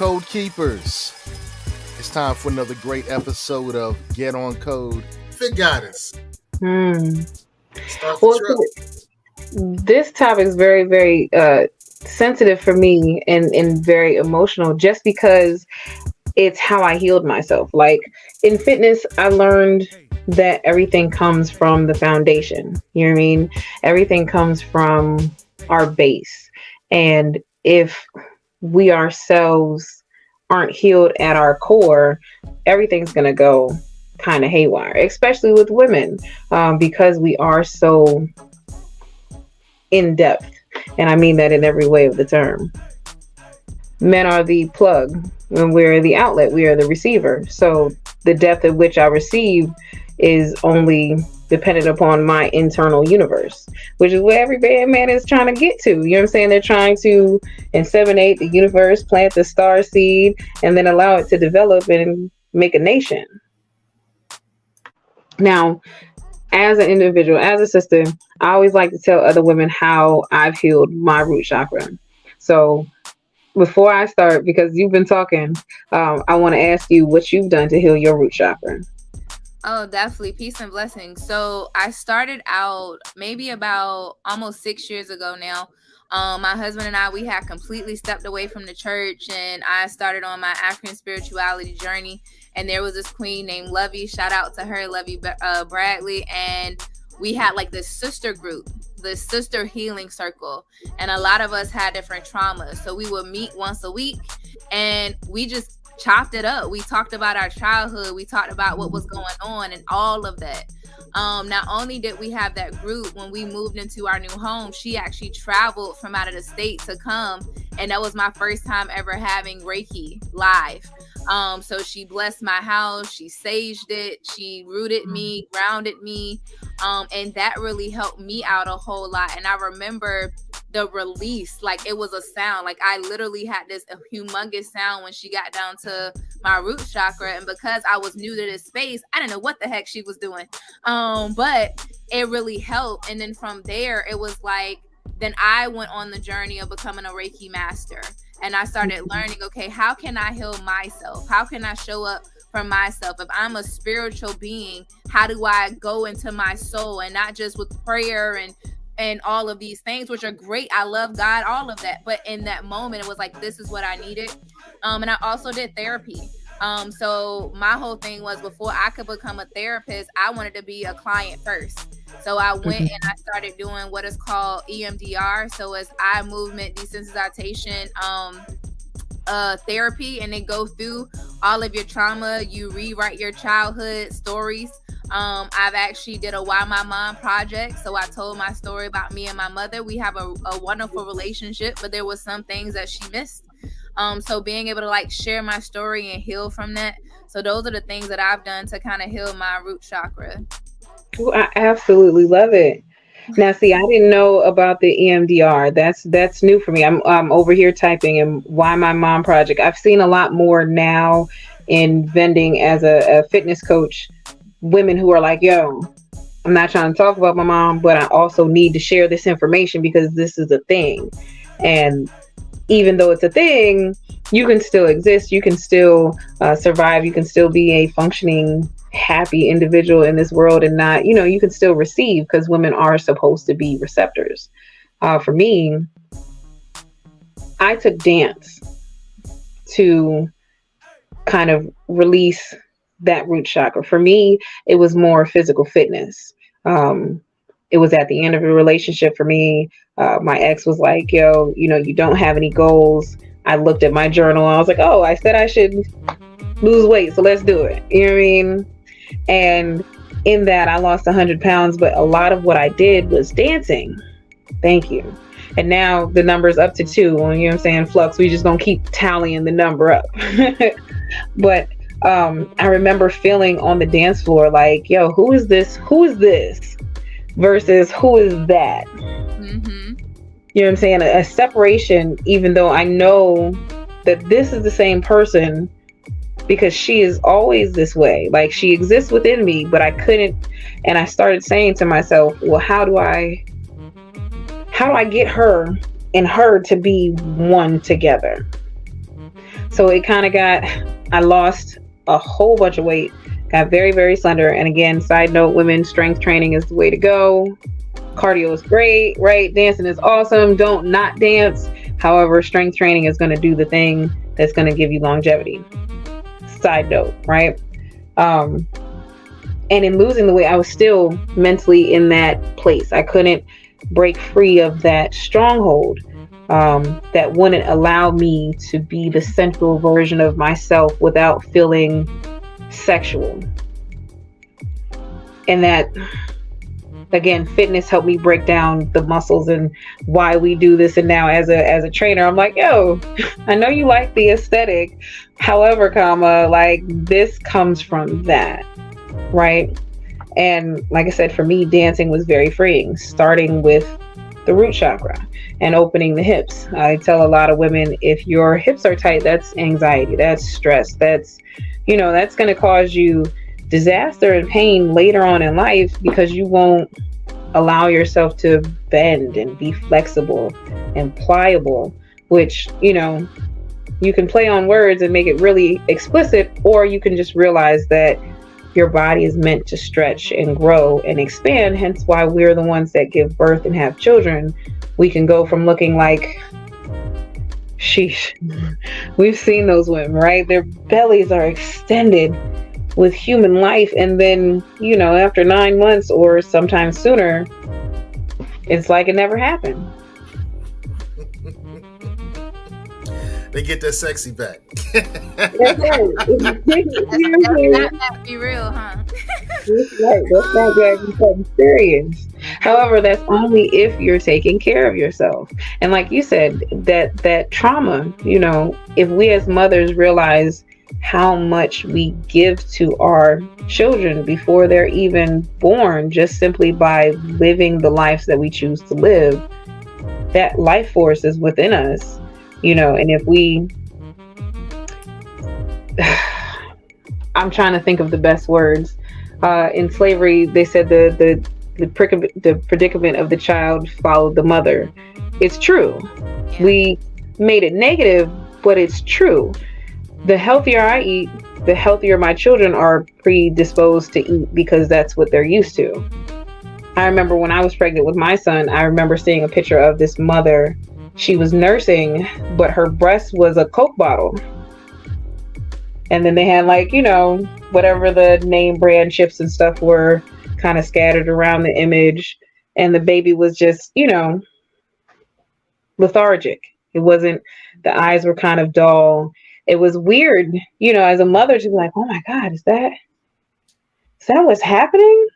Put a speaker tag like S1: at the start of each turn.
S1: Code Keepers. It's time for another great episode of Get On Code.
S2: Fit Guidance.
S3: Well, this topic is very, very sensitive for me and very emotional just because it's how I healed myself. Like in fitness, I learned that everything comes from the foundation. You know what I mean? Everything comes from our base. And if we ourselves aren't healed at our core, everything's going to go kind of haywire, especially with women, because we are so in depth. And I mean that in every way of the term. Men are the plug and we're the outlet. We are the receiver. So the depth at which I receive is only dependent upon my internal universe, which is where every bad man is trying to get to. You know what I'm saying? They're trying to inseminate the universe, plant the star seed, and then allow it to develop and make a nation. Now, as an individual, as a sister, I always like to tell other women how I've healed my root chakra. So before I start, because you've been talking, I want to ask you what you've done to heal your root chakra.
S4: Oh, definitely. Peace and blessings. So I started out maybe about almost 6 years ago now. My husband and I, we had completely stepped away from the church, and I started on my African spirituality journey. And there was this queen named Lovey. Shout out to her, Lovey Bradley. And we had like this sister group, the sister healing circle. And a lot of us had different traumas. So we would meet once a week and we just chopped it up. We talked about our childhood. We talked about what was going on and all of that. Not only did we have that group, when we moved into our new home, she actually traveled from out of the state to come. And that was my first time ever having Reiki live. So she blessed my house. She saged it. She rooted me, grounded me. And that really helped me out a whole lot. And I remember the release, like it was a sound. Like I literally had this humongous sound when she got down to my root chakra. And because I was new to this space, I didn't know what the heck she was doing. But it really helped. And then from there, it was like, then I went on the journey of becoming a Reiki master. And I started learning, okay, how can I heal myself? How can I show up for myself? If I'm a spiritual being, how do I go into my soul, and not just with prayer and all of these things, which are great. I love God, all of that. But in that moment, it was like, this is what I needed. And I also did therapy. So my whole thing was, before I could become a therapist, I wanted to be a client first. So I went and I started doing what is called EMDR. So it's eye movement desensitization therapy, and they go through all of your trauma. You rewrite your childhood stories. I've actually did a Why My Mom project. So I told my story about me and my mother. We have a wonderful relationship, but there was some things that she missed. So being able to like share my story and heal from that. So those are the things that I've done to kind of heal my root chakra.
S3: Well, I absolutely love it. Now, see, I didn't know about the EMDR. That's new for me. I'm over here typing and Why My Mom project. I've seen a lot more now in vending as a fitness coach. Women who are like, yo, I'm not trying to talk about my mom, but I also need to share this information because this is a thing. And even though it's a thing, you can still exist. You can still survive. You can still be a functioning, happy individual in this world, and not, you can still receive, because women are supposed to be receptors. For me, I took dance to kind of release that root chakra. For me, it was more physical fitness. It was at the end of a relationship for me. My ex was like, yo, you don't have any goals. I looked at my journal and I was like, oh, I said I should lose weight, so let's do it. You know what I mean? And in that, I lost 100 pounds, but a lot of what I did was dancing. Thank you. And now the number's up to 2. You know what I'm saying? Flux, we just gonna keep tallying the number up. But I remember feeling on the dance floor like, yo, who is this? Who is this? Versus who is that?
S4: Mm-hmm.
S3: You know what I'm saying? A separation, even though I know that this is the same person, because she is always this way. Like, she exists within me, but I couldn't. And I started saying to myself, well, how do I get her and her to be one together? So it kind of I lost a whole bunch of weight, got very, very slender. And again, side note, women, strength training is the way to go. Cardio is great, right? Dancing is awesome. Don't not dance. However, strength training is going to do the thing that's going to give you longevity. Side note, right? And in losing the weight, I was still mentally in that place. I couldn't break free of that stronghold that wouldn't allow me to be the central version of myself without feeling sexual. And that, again, fitness helped me break down the muscles and why we do this. And now as a trainer, I'm like, yo, I know you like the aesthetic. However, like this comes from that, right? And like I said, for me, dancing was very freeing, starting with the root chakra and opening the hips. I tell a lot of women, if your hips are tight, that's anxiety, that's stress, that's going to cause you disaster and pain later on in life because you won't allow yourself to bend and be flexible and pliable, which, you can play on words and make it really explicit, or you can just realize that your body is meant to stretch and grow and expand. Hence why we're the ones that give birth and have children. We can go from looking like, sheesh, we've seen those women, right? Their bellies are extended with human life. And then, after 9 months or sometimes sooner, it's like it never happened.
S1: They get that sexy back.
S3: That's right.
S4: That's not be real, huh?
S3: That's right. That's not grabbing something serious. However, that's only if you're taking care of yourself. And like you said, that trauma, if we as mothers realize how much we give to our children before they're even born, just simply by living the lives that we choose to live, that life force is within us. And if we, I'm trying to think of the best words. In slavery, they said the predicament of the child followed the mother. It's true. Yeah. We made it negative, but it's true. The healthier I eat, the healthier my children are predisposed to eat because that's what they're used to. I remember when I was pregnant with my son, I remember seeing a picture of this mother. She was nursing, but her breast was a Coke bottle. And then they had whatever the name brand chips and stuff were kind of scattered around the image. And the baby was just, lethargic. It wasn't, the eyes were kind of dull. It was weird, as a mother to be like, oh my God, is that what's happening?